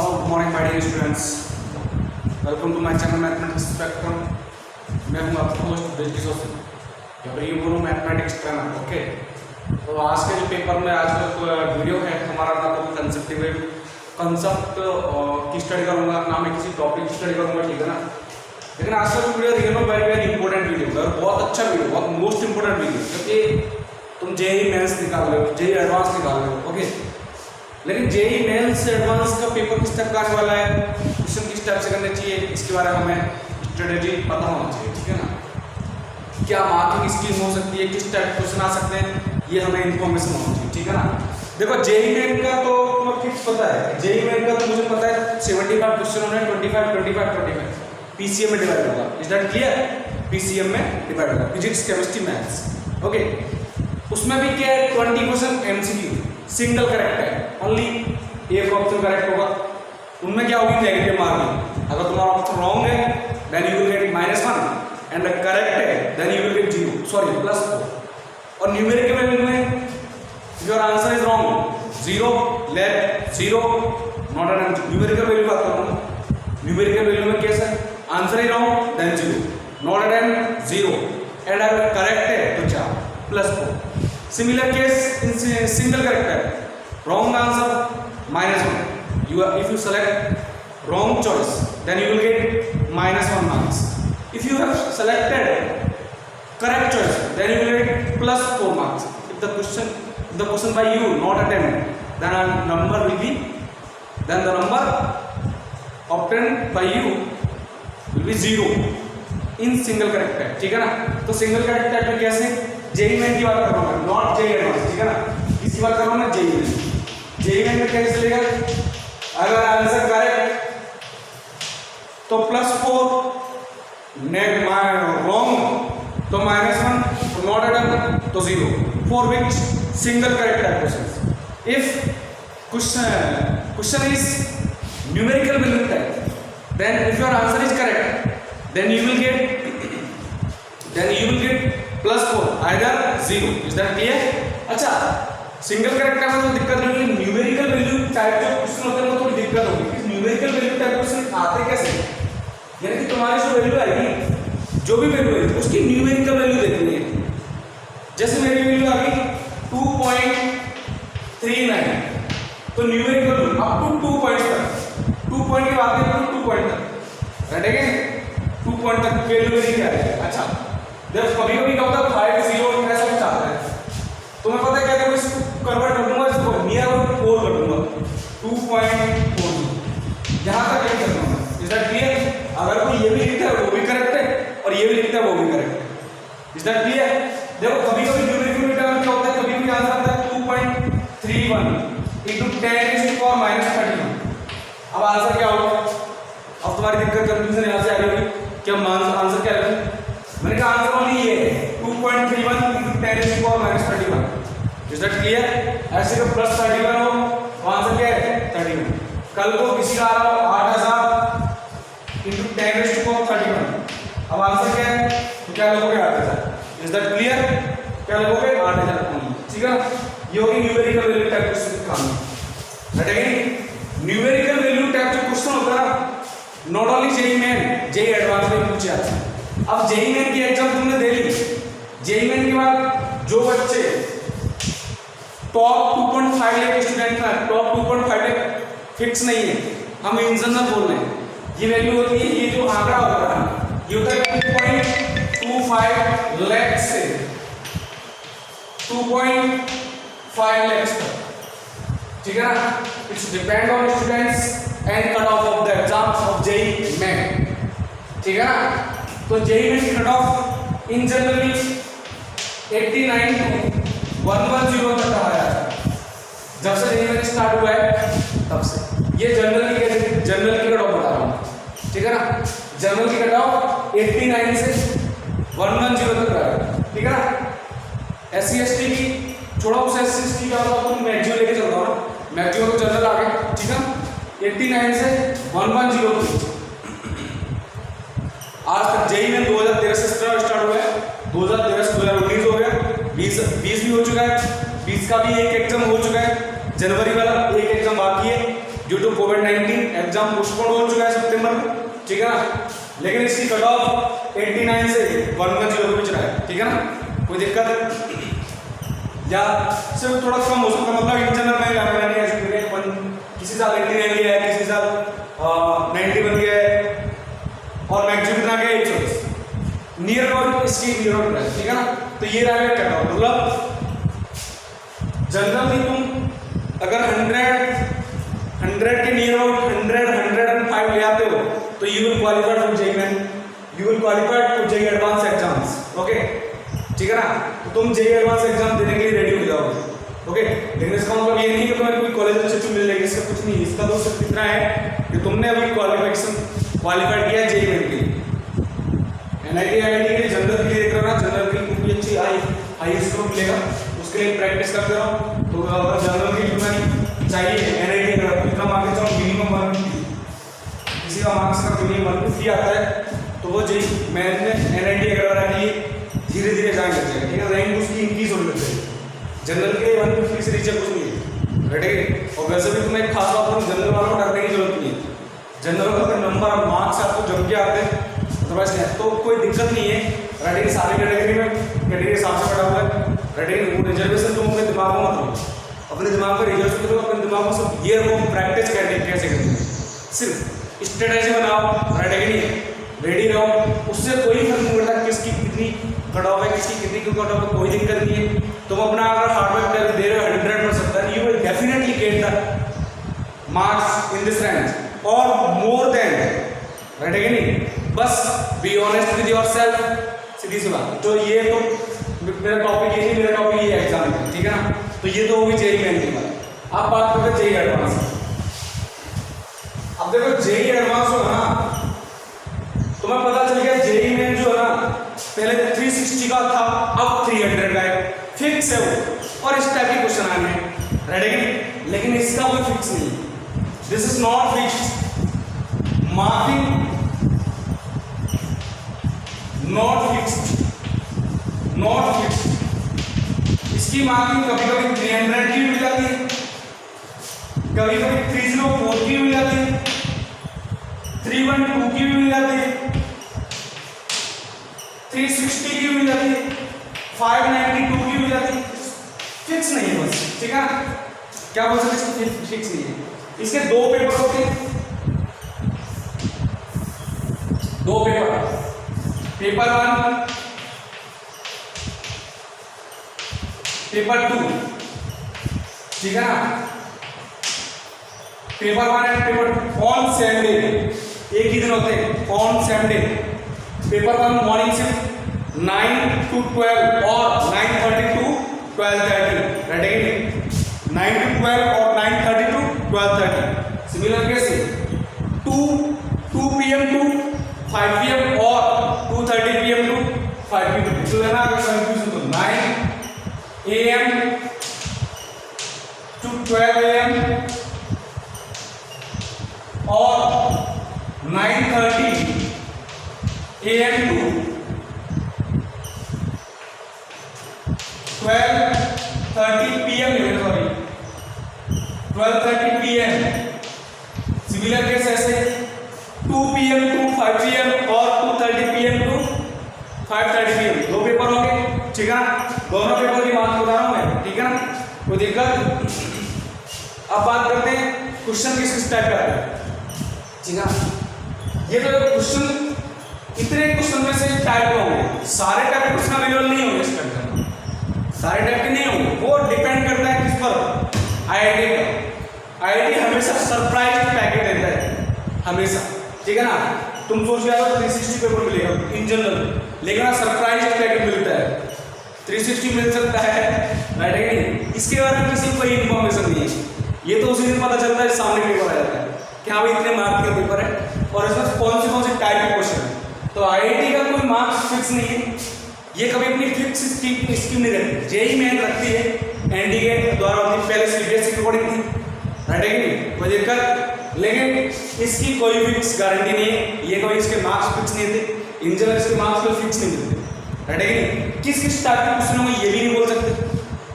Good morning my dear students. Welcome to my channel Mathematics Spectrum. मैं हूँ आपका host Brijesh Joshi, यहाँ पर ये बोलूँ मैथमेटिक्स ट्रेनर. ओके, तो आज के जो पेपर में आज का वीडियो है हमारा ना तो कंसेप्ट की स्टडी करूँगा, ना मैं किसी टॉपिक की स्टडी करूँगा, ठीक है ना. लेकिन आज का वीडियो रियल में वेरी वेरी इंपॉर्टेंट वीडियो है, बहुत अच्छा वीडियो, बहुत मोस्ट इंपॉर्टेंट वीडियो, क्योंकि तुम जेई मेंस निकाल रहे हो, जेई एडवांस निकाल रहे हो. ओके, लेकिन जेई मेंस एडवांस का पेपर किस टाइप का आने वाला है, क्वेश्चन किस टाइप से करने चाहिए, इसके बारे में हमें स्ट्रेटेजी पता होना चाहिए, ठीक है ना. क्या मार्किंग स्कीम हो सकती है, किस टाइप क्वेश्चन आ सकते हैं, ये हमें इन्फॉर्मेशन होना चाहिए, ठीक है ना. देखो जेई मेन का तो तुम्हें फिक्स पता है, जेई मेन का तो मुझे पता है 75 क्वेश्चन होने, 25 पीसीएम में डिवाइड होगा. Is that clear? पीसीएम में डिवाइड होगा, फिजिक्स केमिस्ट्री मैथ्स. ओके, उसमें भी क्या है, 20 क्वेश्चन एमसीक्यू, सिंगल करेक्ट है, ओनली एक ऑप्शन करेक्ट होगा. उनमें क्या होगी, नेगेटिव मार्किंग. अगर तुम्हारा ऑप्शन रॉन्ग है then you will get -1 and correct है then you will get 0 sorry +4. और न्यूमेरिकल वैल्यू में your answer is wrong 0 left 0 not an answer. Numerical value बात कर रहा हूं, न्यूमेरिकल वैल्यू में कैसा है, answer is wrong then 0 not an 0 and अगर करेक्ट है तो 4 +4. Similar case in single character, wrong answer -1. If you select wrong choice, then you will get -1 marks. If you have selected correct choice, then you will get +4 marks. If the question by you not attempt, then the number obtained by you will be 0 in single character. ठीक है ना. तो single character में कैसे, JEE Main की बात कर रहा हूँ, नॉट जेई एडवांस, ठीक है ना. इसकी बात कर रहा हूँ ना जेई मेन. जेई मेन में कैसे चलेगा, अगर आंसर करेक्ट तो +4, रॉन्ग तो -1, नॉट एट तो 0. फॉर विच सिंगल करेक्ट है question. If question is numerical value type, then if your answer is correct then you will get +4 either 0. Is that clear? अच्छा, single correct में तो दिक्कत नहीं होगी, न्यूमेरिकल वैल्यू टाइप जो question होते हैं वो थोड़ी दिक्कत होगी. न्यूमेरिकल वैल्यू टाइप क्वेश्चन आते कैसे, यानी कि तुम्हारी जो वैल्यू आएगी, जो भी वैल्यू आएगी उसकी न्यूमेरिकल वैल्यू देखनी है. जैसे मेरी वैल्यू आ गई 2.39, तो न्यूमेरिकल अप टू 2 पॉइंट तक, 2 पॉइंट की बात करें तो 2 पॉइंट तक, राइट है. 2 पॉइंट तक वैल्यू मेरी क्या है. अच्छा, जब कभी कभी क्या होता है 5 0 ऐसा कुछ आता है, तो मैं पता है क्या करूँ, इसको कन्वर्ट कर दूंगा, इसको नियर अबाउट 4 कर दूंगा, 2.4 यहाँ तक क्या करना है. Is that clear? अगर कोई ये भी लिखता है वो भी करेक्ट है और ये भी लिखता है वो भी करेक्ट है. Is that clear? देखो कभी कभी न्यूमेरिकल टर्म क्या होता है, कभी कभी आंसर आता है 2.31 × 10⁻³ -31. अब आंसर क्या होगा, अब तुम्हारी दिक्कत कंफ्यूजन यहाँ से आ रही होगी कि हम आंसर क्या रखें. मैंने कहा आंसर ओनली ये है 2.31 × 10⁻³ इज दैट क्लियर. ऐसे तो +31 हो तो आंसर क्या है 31. कल को किसी का आ रहा हो 8000 × 10⁻31, अब आंसर क्या है, तो क्या लोगे 8000. Is that clear? क्या लोगे 8000 ओनली, ठीक है. ये होगी न्यूमेरिकल वैल्यू टाइप क्वेश्चन का काम. राइट है. न्यूमेरिकल वैल्यू टाइप जो क्वेश्चन होता है ना, not only JEE Main, JEE advance में पूछे जाते हैं. अब जेई मेन की एग्जाम तुमने दे ली, जेई मेन के बाद जो बच्चे टॉप 2.5 लाख स्टूडेंट है, टॉप 2.5 लाख फिक्स नहीं है, हम इन जनरल बोल रहे हैं. ये वैल्यू होती है, ये जो आंकड़ा होता है ये होता है 2.25 लाख से 2.5 लाख तक, ठीक है ना. It's depend on students and cut off of the exam of JEE Main, ठीक है ना. तो जेई मेन की cut off in generally 89 to 110 तक रहा है. जब से जेई मेन स्टार्ट हुआ है तब से. ये जनरल की कट ऑफ बता रहा हूँ, ठीक है ना. जनरल की कट ऑफ 89 से 110 तक रहा है, ठीक है ना. SC ST की छोड़ा, उस SC ST का तुम मैक्सिमम लेके चलता हो ना, मैक्सिमम तो जनरल आ गए, ठीक है. 89 से 110 आज तक जेई में 2013 से स्टार्ट हुआ है, 2013 से 2019 हो गया, 20 भी हो चुका है, 20 का भी एक एग्जाम हो चुका है, जनवरी वाला एक एग्जाम बाकी है, ड्यू टू कोविड-19 एग्जाम पोस्टपोन हो चुका है सितंबर में, ठीक है ना, लेकिन इसकी कट ऑफ 89 से 110 के बीच रहा है, ठीक है ना, कोई दिक्कत है या सिर्फ थोड़ा कम हो सकता है, मतलब इन जनरल में लगा नहीं है, किसी साल 89 गया है, किसी साल 91 गया है और मैक्सिमम कितना गया 120 नियर अबाउट इसकी नियर अबाउट है, ठीक है ना। तो ये रहा है कट ऑफ, मतलब जनरली तुम अगर 100 के नियर अबाउट 105 ले आते हो तो you will qualified for JEE main, you will qualified for JEE advance exams, okay, ठीक है ना। तो तुम जेईई एडवांस एग्जाम देने के लिए रेडी हो जाओगे, ओके। लेकिन इसका मतलब ये नहीं कि तुम्हें कोई कॉलेज अच्छे मिल जाएगी, इसका कुछ नहीं, इसका तो सिर्फ इतना है कि तुमने अभी क्वालिफाइड किया जेईई मेन के लिए, एनआईटी आईआईटी के लिए, जनरल के लिए देख रहे हो ना, जनरल की कोई अच्छी हाई स्कोर मिलेगा, उसके लिए प्रैक्टिस करते रहो। तो अगर जनरल की तुम्हें चाहिए एनआईटी अगर इतना मार्क्स जाओ मिनिमम 150, किसी का मार्क्स का मिनिमम 150 आता है तो वो जेईई मेन में एनआईटी अगर के लिए धीरे धीरे जाएंगे, ठीक है, रैंक उसकी इंक्रीज होने लगती है। जनरल के 150 से नीचे कुछ नहीं है, ठीक है। और वैसे भी तुम्हें एक खास बात, जनरल वालों को डरने की जरूरत नहीं है, जनरल का नंबर मार्क्स आपको जम के आते हैं तो कोई दिक्कत नहीं है। राइटिंग सारी कैटेगरी में कैटेगरी के हिसाब से पढ़ा हुआ है, राइटिंग रिजर्वेशन तुम अपने दिमाग में मत लो, अपने दिमाग में रिजर्व करो, अपने दिमाग में सब ये वो प्रैक्टिस कैसे करते हैं, सिर्फ स्ट्रेटेजी बनाओ, राइटिंग रेडी रहो, उससे कोई फर्क नहीं पड़ता किसकी कितनी कट ऑफ है, किसकी कितनी की कट ऑफ है, कोई दिक्कत नहीं है। तुम अपना अगर हार्डवर्क दे रहे हो 100%, you will definitely get the marks in this range और मोर देन, राइट है कि नहीं। बस बी ऑनेस्ट विद योरसेल्फ, सीधी सी बात। तो ये तो मेरा टॉपिक ये नहीं, मेरा टॉपिक ये एग्जाम है, ठीक है ना। तो ये तो होगी जेईई मेन की बात। अब बात करते हैं जेईई एडवांस। अब देखो जेईई एडवांस हो ना, तुम्हें पता चल गया जेईई मेन जो है ना पहले 360 का था, अब 300 का है, फिक्स है वो, और इस टाइप के क्वेश्चन आए हैं, रेडी। लेकिन इसका कोई फिक्स नहीं, this is not fixed, marking not fixed, not fixed. इसकी मार्किंग कभी कभी 300 की मिल जाती है, कभी कभी 304 की मिल जाती है, 312 की भी मिल जाती है, 360 की मिल जाती है, 592 की मिल जाती है। फिक्स नहीं है बस, ठीक है। क्या बोल सकते हैं, फिक्स नहीं है। इसके दो पेपर होते हैं, दो पेपर, पेपर 1, पेपर 2, ठीक है ना। Paper 1 and paper 2 on same day, एक ही दिन होते हैं, on same day. Paper 1 morning shift 9 to 12 और 9:30 to 12:30, राइट है कि नहीं, 9 to 12 और 9:30 to 12:30। सिमिलर कैसे 2 PM to 5 PM और 2:30 PM to 5 PM। तो है ना, अगर कंफ्यूजन तो 9 AM to 12 AM और 9:30 AM to 12:30 PM, sorry 12:30 PM। Similar case ऐसे 2 PM to 5 PM और 2:30 PM to 5:30 PM, दो पेपर होंगे, ठीक है ना। दोनों पेपर की बात बता रहा हूं मैं, ठीक है ना, कोई दिक्कत। अब बात करते हैं क्वेश्चन किस टाइप का है, ठीक है। ये तो क्वेश्चन इतने क्वेश्चन में से टाइप होंगे, सारे टाइप के क्वेश्चन अवेलेबल नहीं होंगे इस पेपर में, सारे टाइप के नहीं होंगे। वो डिपेंड करता है किस पर, आईआईटी पर। आईआईटी हमेशा सरप्राइज पैकेट देता है, हमेशा, ठीक है ना। तुम सोच रहे हो 360 पेपर मिलेगा इन जनरल, लेकिन सरप्राइज पैकेट मिलता है, 360 मिल सकता है, राइट है कि नहीं। इसके बारे में किसी को कोई इन्फॉर्मेशन नहीं है, ये तो उसी दिन पता चलता है सामने पेपर आ जाता है कि हाँ भाई इतने मार्क का पेपर है और इसमें कौन से टाइप के क्वेश्चन है। तो आईआईटी का कोई मार्क्स फिक्स नहीं है, ये कभी अपनी फिक्स स्कीम नहीं रखती। जेईई मेन रखती है, एनडीए द्वारा होती, पहले सीबीएसई की रिकॉर्डिंग थी, राइट है कि नहीं, कोई दिक्कत। लेकिन इसकी कोई फिक्स गारंटी नहीं है, ये कोई इसके मार्क्स फिक्स नहीं थे, इन जनरल इसके मार्क्स कोई फिक्स नहीं मिलते, राइट है कि नहीं। किस किस टाइप के क्वेश्चन होंगे ये भी नहीं बोल सकते,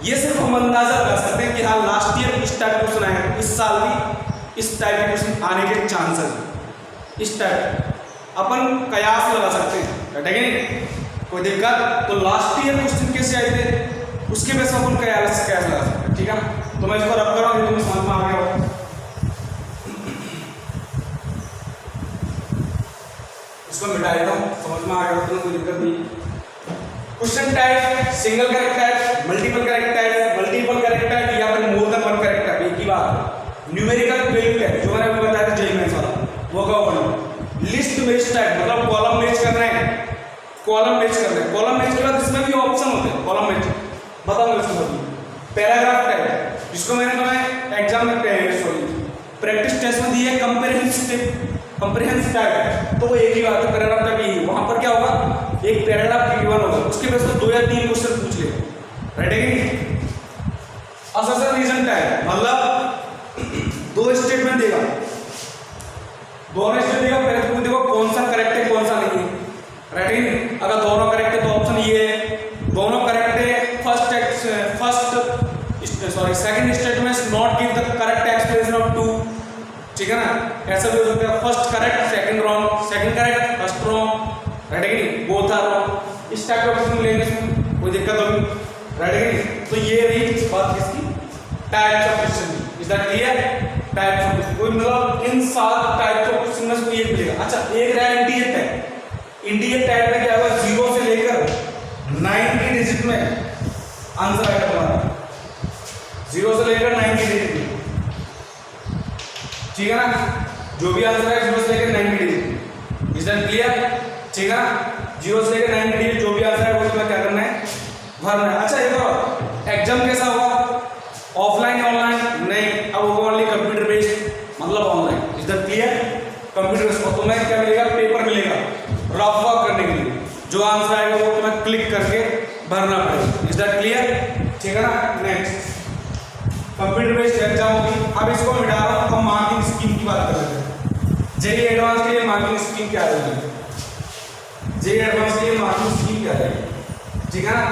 ये सिर्फ हम अंदाजा लगा सकते हैं कि हाँ लास्ट ईयर इस टाइप क्वेश्चन आए, इस साल भी इस टाइप के क्वेश्चन आने के चांसेस हैं। इस टाइप अपन कयास लगा सकते हैं, ठीक है? कोई दिक्कत? तो लास्ट ईयर क्वेश्चन कैसे आए थे उसके बेस पर अपन कयास लगा सकते हैं, ठीक है? तो मैं इसको रब कर रहा हूँ, तुम्हें समझ में आ गया होगा। इसको मिटा देता हूँ, समझ में आ गया तो कोई दिक्कत नहीं। Question type single correct type, multiple correct type, multiple correct type या फिर more than one correct type, एक ही बात। न्यूमेरिकल वैल्यू टाइप जो मैंने अभी बताया था जेई मेंस वाला, वो का वन। लिस्ट मैच टाइप मतलब कॉलम मैच करना है, कॉलम मैच करना है। कॉलम मैच के बाद इसमें भी ऑप्शन होते हैं, कॉलम मैच बताऊंगा इसको अभी। पैराग्राफ टाइप जिसको मैंने तुम्हें एग्जाम में प्रैक्टिस टेस्ट में दी है, कंप्रिहेंसिव टाइप, तो वो एक ही बात है, पैराग्राफ टाइप ही। वहां पर क्या होगा, एक पैराग्राफ गिवन होगा, उसके बेस पर 2 या 3 क्वेश्चन पूछ ले, राइट है कि? असर्शन रीजन टाइप मतलब 2 स्टेटमेंट देगा, दोनों स्टेटमेंट देगा, पहले तुम देखो कौन सा करेक्ट है कौन सा नहीं है, राइट है कि? अगर दोनों करेक्ट है तो ऑप्शन ये है, दोनों करेक्ट है, second statement not give the correct explanation of two, ठीक है ना? ऐसा भी हो सकता है, first correct second wrong, second correct first wrong, right है कि? Both are wrong. इस टाइप का क्वेश्चन लेंगे, इसमें कोई दिक्कत होगी, राइट है कि? तो ये रही बात किसकी, types of question. Is that clear? Types of question कोई मतलब इन 7 टाइप्स ऑफ क्वेश्चन में कोई एक मिलेगा। अच्छा, एक रहा इंटीजर टाइप। इंटीजर टाइप में क्या होगा, 0 से लेकर 90 डिजिट में आंसर आएगा तुम्हारा, 0 से लेकर 90 डिजिट में, ठीक है ना? जो भी आंसर है 0 से लेकर 90 डिजिट, इज दैट क्लियर? ठीक है ना? 0 से लेकर 90 डिजिट जो भी आंसर है वो तुम्हें क्या करना है, भरना है। अच्छा, ये तो एग्जाम कैसा होगा, ऑफलाइन या ऑनलाइन? नहीं, अब होगा ओनली कंप्यूटर बेस्ड, मतलब online. Is that clear? Computer based. और तुम्हें क्या मिलेगा, पेपर मिलेगा रफ वर्क करने के लिए, जो आंसर आएगा वो तुम्हें क्लिक करके भरना पड़ेगा। Is that clear? ठीक है ना? नेक्स्ट कंप्यूटर बेस्ड एग्जाम होगी। अब इसको मिटा रहा हूँ, हम मार्किंग स्कीम की बात कर रहे हैं। जेईई एडवांस के लिए मार्किंग स्कीम क्या रहेगी, जेईई एडवांस के लिए मार्किंग स्कीम क्या रहेगी, ठीक है ना?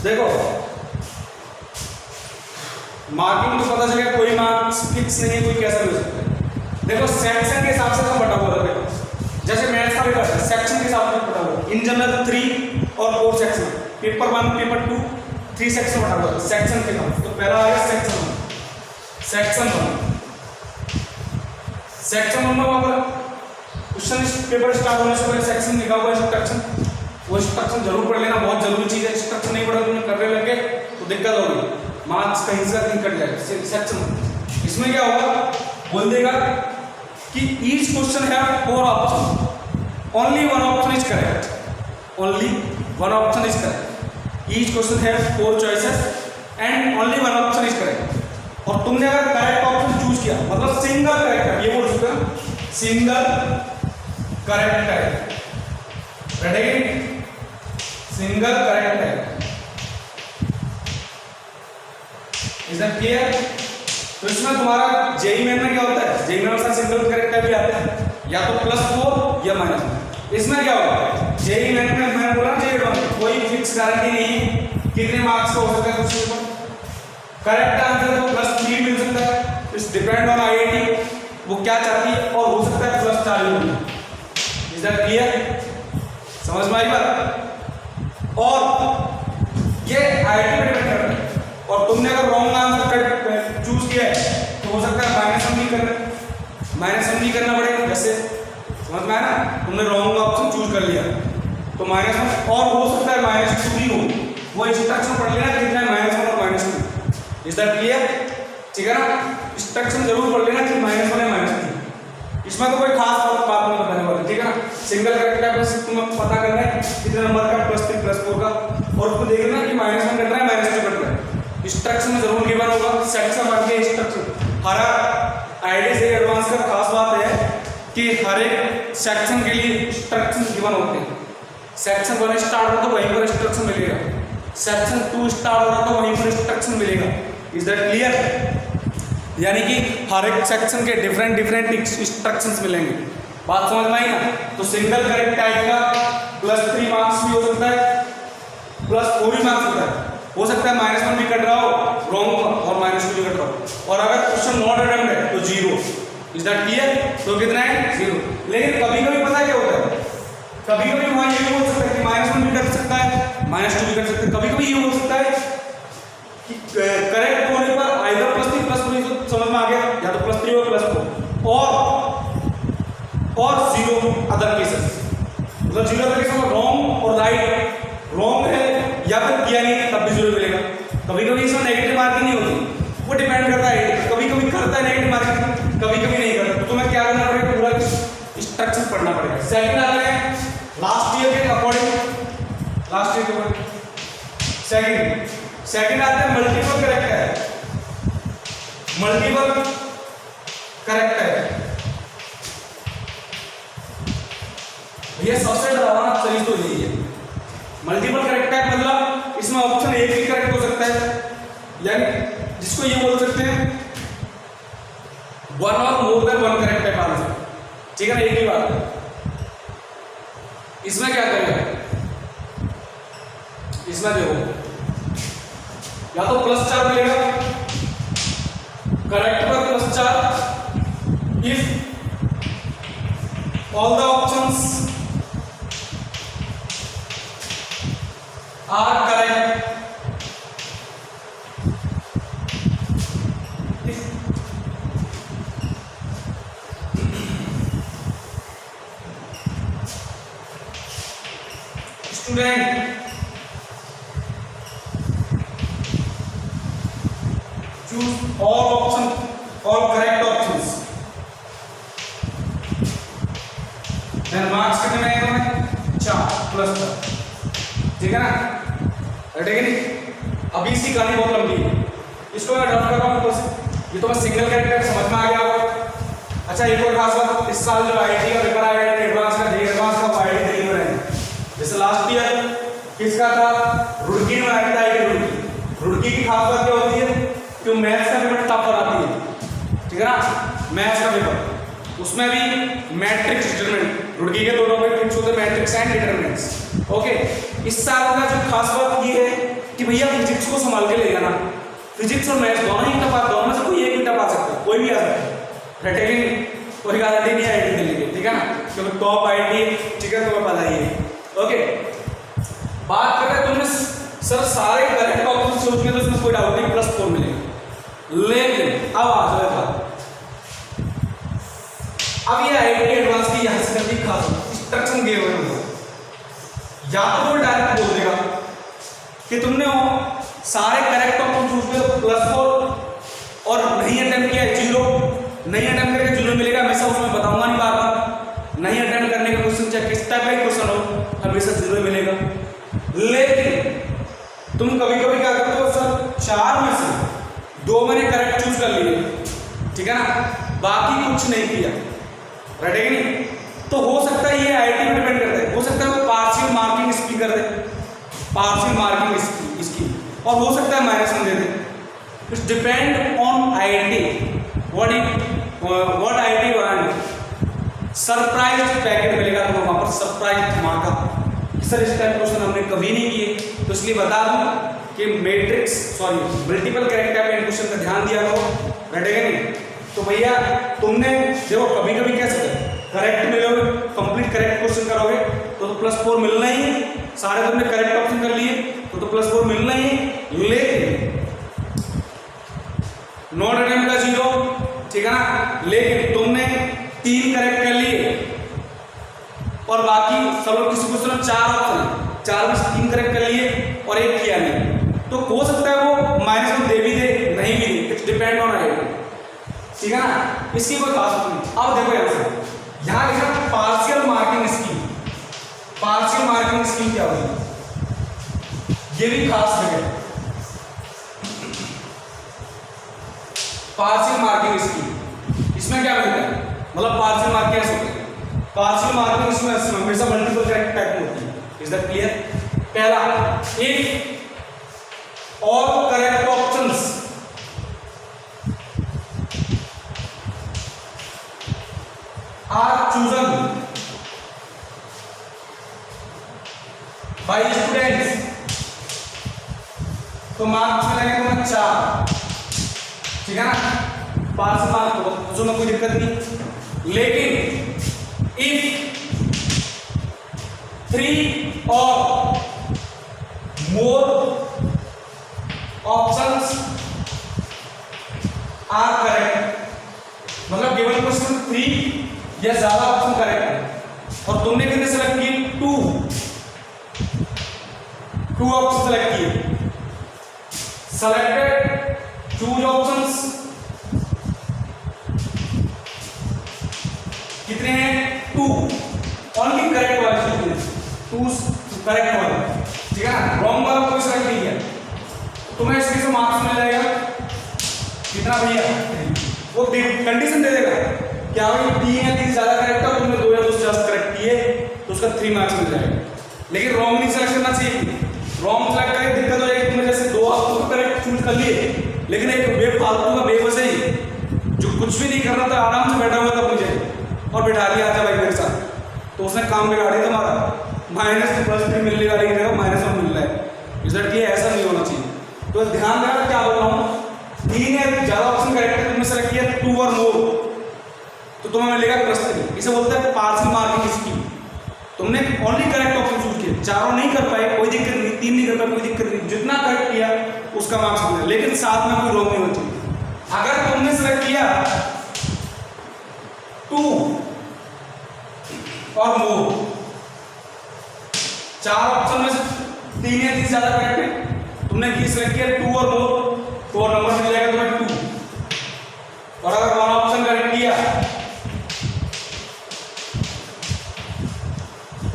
देखो, मार्किंग तो पता चलेगा, कोई मार्क्स फिक्स नहीं है, कोई कैसा भी हो सकता है। देखो, सेक्शन के हिसाब से सब बटा हुआ है। जैसे मैथ्स का पेपर है, सेक्शन के हिसाब से बटा हुआ है। इन जनरल 3 और 4 सेक्शन, पेपर 1 पेपर 2 3 सेक्शन बटा हुआ है सेक्शन के हिसाब से। तो पहला आएगा सेक्शन 1, सेक्शन 1, सेक्शन 1 में वहां क्वेश्चन पेपर स्टार्ट होने से पहले सेक्शन लिखा हुआ है इंस्ट्रक्शन, वो इंस्ट्रक्शन जरूर पढ़ लेना, बहुत जरूरी चीज है। इंस्ट्रक्शन नहीं पढ़ा तुमने करने लगे तो दिक्कत होगी, मार्क्स कहीं से कहीं कट जाएगा। सेक्शन इसमें क्या होगा, बोल देगा कि ईच क्वेश्चन है 4 option, only 1 option is correct, only 1 option is correct. Each question है 4 choices and only 1 option is correct. और तुमने अगर करेक्ट ऑप्शन चूज किया मतलब सिंगल करेक्ट है, ये बोल सकते हैं सिंगल करेक्ट है, रेडी? सिंगल करेक्ट है, इज दैट क्लियर? तो इसमें तुम्हारा जेईई मेन में क्या होता है, जेईई मेन में सिंगल करेक्ट टाइप भी आता है, या तो +4 या -4। इसमें क्या होगा, जेईई मेन में मैंने बोला जेईई एडवांस कोई फिक्स गारंटी नहीं है कितने मार्क्स का हो सकता है क्वेश्चन पर। करेक्ट आंसर तो +3 मिल सकता है, इट्स डिपेंड ऑन आईआईटी वो क्या चाहती है, और हो सकता है +4 भी। Is that clear? समझ में आई बात? और ये आईआईटी पे डिपेंड करता है, और तुमने अगर रॉन्ग आंसर चूज किया है तो हो सकता है -1 नहीं करना पड़ेगा। जैसे समझ में आया ना, तुमने रॉन्ग ऑप्शन चूज कर लिया तो -1, और हो सकता है -2 भी हो, वो इंस्ट्रक्शन पढ़ लेना कितना है -1 और -2। Is that clear? ठीक है ना? इंस्ट्रक्शन जरूर पढ़ लेना कि -1 है -2। इसमें तो कोई खास बात नहीं बताने वाली, ठीक है ना? सिंगल करेक्ट टाइप में तुम्हें पता करना है कितने नंबर का, +3 +4 का, और उसको देखना कि -1 कट रहा है -2 कट रहा है। इंस्ट्रक्शन में जरूर गिवन होगा, सेक्शन बन के इंस्ट्रक्शन। हर आईआईटी से एडवांस का खास बात है कि हर एक सेक्शन के लिए इंस्ट्रक्शन गिवन होते हैं। सेक्शन 1 स्टार्ट हो रहा तो वहीं पर इंस्ट्रक्शन मिलेगा, सेक्शन 2 स्टार्ट हो रहा तो वहीं पर इंस्ट्रक्शन मिलेगा। Is that clear? यानी कि हर एक सेक्शन के डिफरेंट इंस्ट्रक्शंस मिलेंगे। बात समझ में आई ना? तो सिंगल करेक्ट टाइप का +3 मार्क्स भी हो सकता है, +4 भी मार्क्स होता है। हो सकता है -1 भी कट रहा हो रॉन्ग और -2 भी कट रहा हो। और अगर क्वेश्चन नॉट अटेम्प्ट है तो 0। Is that clear? तो कितना है 0। लेकिन कभी कभी पता है क्या होता है, कभी कभी वहां ये भी हो सकता है कि -1 भी कट सकता है, -2 भी कट सकता है। कभी कभी ये हो सकता है कि करेक्ट होने पर आइदर +3 +4, तो समझ में आ गया, या तो +3 और +4 और 0 अदर केसेस। मतलब 0 अदर केसेस में रॉन्ग और राइट, रॉन्ग है या फिर किया नहीं तब भी 0 मिलेगा। कभी कभी इसमें नेगेटिव मार्किंग नहीं होती, वो डिपेंड करता है, कभी कभी करता है नेगेटिव मार्किंग, कभी कभी नहीं करता। तो तुम्हें क्या करना पड़ेगा, पूरा इंस्ट्रक्शन पढ़ना पड़ेगा। सेकंड आते हैं लास्ट ईयर के अकॉर्डिंग, लास्ट ईयर के अकॉर्डिंग सेकंड आते हैं मल्टीपल करेक्ट है, मल्टीपल करेक्ट है। ये सबसे डरावना चीज तो यही है, मल्टीपल करेक्ट है। मतलब इसमें ऑप्शन एक भी करेक्ट हो सकता है, यानी जिसको ये बोल सकते हैं 1 और मोर देन 1 करेक्ट है आंसर, ठीक है ना, एक ही बात है। इसमें क्या करेगा, इसमें देखो या तो +4 मिलेगा, करेक्ट पर +4 if all the options are correct, student choose all option, all correct options, then marks कितने में आएंगे, 4 +4, ठीक है ना, ठीक है नहीं। अभी इसकी कहानी बहुत लंबी है, इसको मैं ड्राफ्ट कर रहा हूँ से। ये तो बस सिंगल कैरेक्टर समझ में आ गया होगा। अच्छा एक और खास बात, इस साल जो आईटी का पेपर आएगा एडवांस का, एडवांस का आईटी दिल्ली में रहेंगे। जैसे लास्ट ईयर किसका था, रुड़की में आया था आईटी रुड़की की खास बात क्या होती है कि मैथ्स का पेपर टफ आती है, ठीक है ना, मैथ्स का पेपर, उसमें भी मैट्रिक्स डिटरमिनेंट, रुड़की के 2 टॉपिक फिक्स होते हैं, मैट्रिक्स एंड डिटरमिनेंट्स। ओके, इस साल का जो खास बात ये है कि भैया फिजिक्स को संभाल के ले जाना, फिजिक्स और मैथ्स दोनों ही टफ, दोनों में से कोई एक भी टफ आ सकता है, कोई भी आ सकता है, लेकिन कोई गारंटी नहीं है आईटी दिल्ली की, ठीक है ना, क्योंकि टॉप आईटी, ठीक है, तुम्हें पता ही है। ओके, बात कर रहे हैं तुमने सर सारे करेक्ट ऑप्शन सोच के, तो उसमें कोई डाउट नहीं, +4 मिलेगा। लेकिन अब आ जाएगा, अब ये आईटी एडवांस की यहां से करती खास इंस्ट्रक्शन दिए हुए हैं, या तो वो डायरेक्ट बोल देगा कि तुमने सारे करेक्ट ऑप्शन चूज किए +4 और नहीं अटेम्प्ट किया 0, नहीं अटेम्प्ट करके 0 मिलेगा, हमेशा उसमें बताऊंगा नहीं बार बार, नहीं अटेम्प्ट करने का क्वेश्चन चाहे किस टाइप का क्वेश्चन हो हमेशा 0 मिलेगा। लेकिन तुम कभी कभी क्या करते हो, सर 4 में से 2 मैंने करेक्ट चूज कर लिए, ठीक है ना, बाकी कुछ नहीं किया, राइट है कि नहीं, तो हो सकता है ये आईटी पे डिपेंड करता है, हो सकता है पार्शियल मार्किंग इसकी कर दे, पार्शियल मार्किंग इसकी, और हो सकता है -1 दे दे। It's depend on IT, what IT want. Surprise packet मिलेगा तुम्हें वहां पर, सरप्राइज धमाका। सर इस टाइप क्वेश्चन हमने कभी नहीं किए, तो इसलिए बता दूं कि matrix multiple correct type question का ध्यान दिया करो, राइट है कि नहीं। तो भैया तुमने देखो कभी कभी कैसे करेक्ट मिलोगे, कंप्लीट करेक्ट क्वेश्चन करोगे तो +4 मिलना ही, सारे तुमने करेक्ट ऑप्शन कर लिए तो +4 मिलना ही। लेकिन नॉट अटेम्प्ट का 0, ठीक है ना, लेकिन तुमने 3 करेक्ट कर लिए और बाकी सब लोग किसी क्वेश्चन में 4 ऑप्शन, 4 में से 3 करेक्ट कर लिए और 1 किया नहीं, तो हो सकता है वो -1 दे भी दे, नहीं भी दे, इट्स डिपेंड ऑन आईटी, ठीक है ना, इसकी कोई खास बात नहीं। अब देखो यहाँ लिखा partial marking scheme, partial marking scheme क्या होगी, ये भी खास है, पार्शियल मार्किंग स्कीम, इसमें क्या मिलता है, मतलब पार्शियल मार्किंग ऐसे होती है, पार्शियल मार्किंग इसमें हमेशा मल्टीपल करेक्ट टाइप में होती है। Is that clear? पहला, if all correct options are chosen by students तो मार्क्स मिलेंगे तुम्हें 4, ठीक है ना, पास मार्क तो उसमें कोई दिक्कत नहीं। लेकिन इफ 3 और मोर ऑप्शंस आर करेक्ट, मतलब गिवन क्वेश्चन 3 या ज्यादा ऑप्शन करेक्ट है और तुमने कितने सेलेक्ट किए 2 ऑप्शन सेलेक्ट किए, सेलेक्टेड चूज ऑप्शंस कितने हैं 2, ओनली करेक्ट वाले कितने 2 करेक्ट वाले, ठीक है ना, रॉन्ग वाला कोई सेलेक्ट नहीं है। तुम्हें इसके से मार्क्स मिल जाएगा कितना भैया, वो कंडीशन दे देगा क्या भाई 3 या 3 ज्यादा करेक्ट है, तुमने 2 या 2 से ज्यादा करेक्ट किए तो उसका 3 मार्क्स मिल जाएगा। लेकिन रॉन्ग नहीं सेलेक्ट करना चाहिए, रॉन्ग सेलेक्ट करके दिक्कत हो जाएगी। तुमने जैसे 2 ऑप्शन करेक्ट चूज कर लिए लेकिन एक बेफालतू का बेवजह ही जो कुछ भी नहीं कर रहा था आराम से बैठा हुआ था अपनी जगह और बैठा दिया आजा भाई मेरे साथ, तो उसने काम बिगाड़ दिया तुम्हारा, -+3 मिलने वाली की जगह -1 मिल रहा है। रिजल्ट ये ऐसा नहीं होना चाहिए। तो ध्यान रखना क्या बोल रहा हूँ, 3 या ज्यादा ऑप्शन करेक्ट है, तुमने सेलेक्ट किया 2 और मोर तो तुम्हें मिलेगा +3। इसे बोलते हैं पार्शियल मार्किंग स्कीम। तुमने ओनली करेक्ट ऑप्शन चूज किया, चारों नहीं कर पाए कोई दिक्कत नहीं, 3 नहीं कर पाए कोई दिक्कत नहीं, जितना करेक्ट किया उसका मार्क्स मिलेगा, लेकिन साथ में कोई रॉन्ग नहीं होना चाहिए। अगर तुमने सेलेक्ट किया 2 और मोर, 4 ऑप्शन में से 3 या 3 ज्यादा करेक्ट है, तुमने की सिलेक्ट किया 2 और मोर तो नंबर मिल जाएगा तुम्हें 2। और अगर 1 ऑप्शन करेक्ट किया